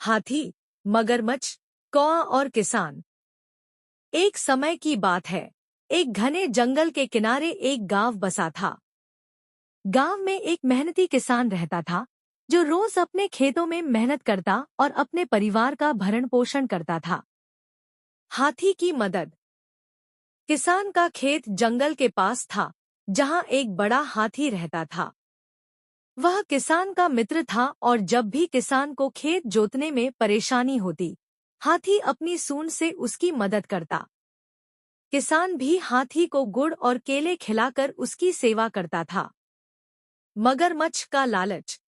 हाथी, मगरमच्छ, कौआ और किसान। एक समय की बात है। एक घने जंगल के किनारे एक गांव बसा था। गांव में एक मेहनती किसान रहता था जो रोज अपने खेतों में मेहनत करता और अपने परिवार का भरण पोषण करता था। हाथी की मदद। किसान का खेत जंगल के पास था, जहां एक बड़ा हाथी रहता था। वह किसान का मित्र था और जब भी किसान को खेत जोतने में परेशानी होती, हाथी अपनी सूंड से उसकी मदद करता। किसान भी हाथी को गुड़ और केले खिलाकर उसकी सेवा करता था। मगरमच्छ का लालच।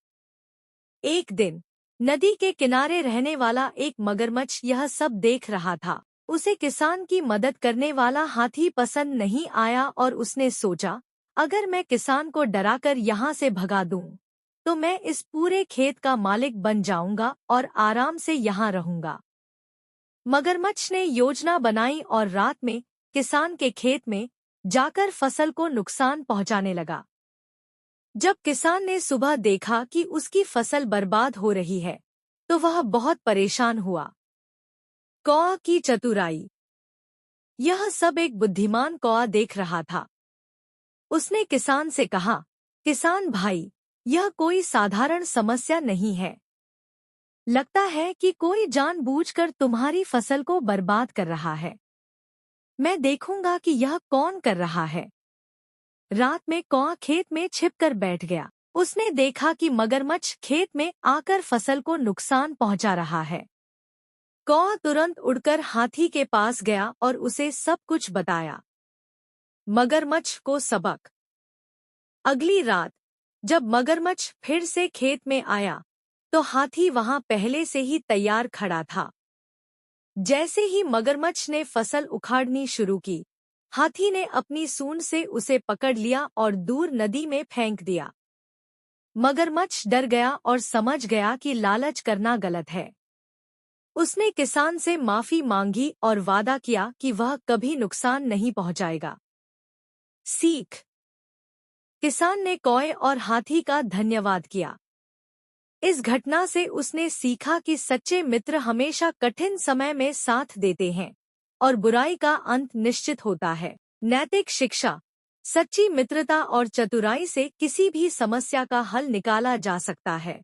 एक दिन नदी के किनारे रहने वाला एक मगरमच्छ यह सब देख रहा था। उसे किसान की मदद करने वाला हाथी पसंद नहीं आया और उसने सोचा, अगर मैं किसान को डराकर यहाँ से भगा दूं, तो मैं इस पूरे खेत का मालिक बन जाऊंगा और आराम से यहाँ रहूंगा। मगरमच्छ ने योजना बनाई और रात में किसान के खेत में जाकर फसल को नुकसान पहुंचाने लगा। जब किसान ने सुबह देखा कि उसकी फसल बर्बाद हो रही है, तो वह बहुत परेशान हुआ। कौआ की चतुराई। यह सब एक बुद्धिमान कौआ देख रहा था। उसने किसान से कहा, किसान भाई, यह कोई साधारण समस्या नहीं है। लगता है कि कोई जानबूझकर तुम्हारी फसल को बर्बाद कर रहा है। मैं देखूंगा कि यह कौन कर रहा है। रात में कौआ खेत में छिपकर बैठ गया। उसने देखा कि मगरमच्छ खेत में आकर फसल को नुकसान पहुंचा रहा है। कौआ तुरंत उड़कर हाथी के पास गया और उसे सब कुछ बताया। मगरमच्छ को सबक। अगली रात जब मगरमच्छ फिर से खेत में आया, तो हाथी वहां पहले से ही तैयार खड़ा था। जैसे ही मगरमच्छ ने फसल उखाड़नी शुरू की, हाथी ने अपनी सूंड से उसे पकड़ लिया और दूर नदी में फेंक दिया। मगरमच्छ डर गया और समझ गया कि लालच करना गलत है। उसने किसान से माफी मांगी और वादा किया कि वह कभी नुकसान नहीं पहुंचाएगा। सीख। किसान ने कौए और हाथी का धन्यवाद किया। इस घटना से उसने सीखा कि सच्चे मित्र हमेशा कठिन समय में साथ देते हैं और बुराई का अंत निश्चित होता है। नैतिक शिक्षा। सच्ची मित्रता और चतुराई से किसी भी समस्या का हल निकाला जा सकता है।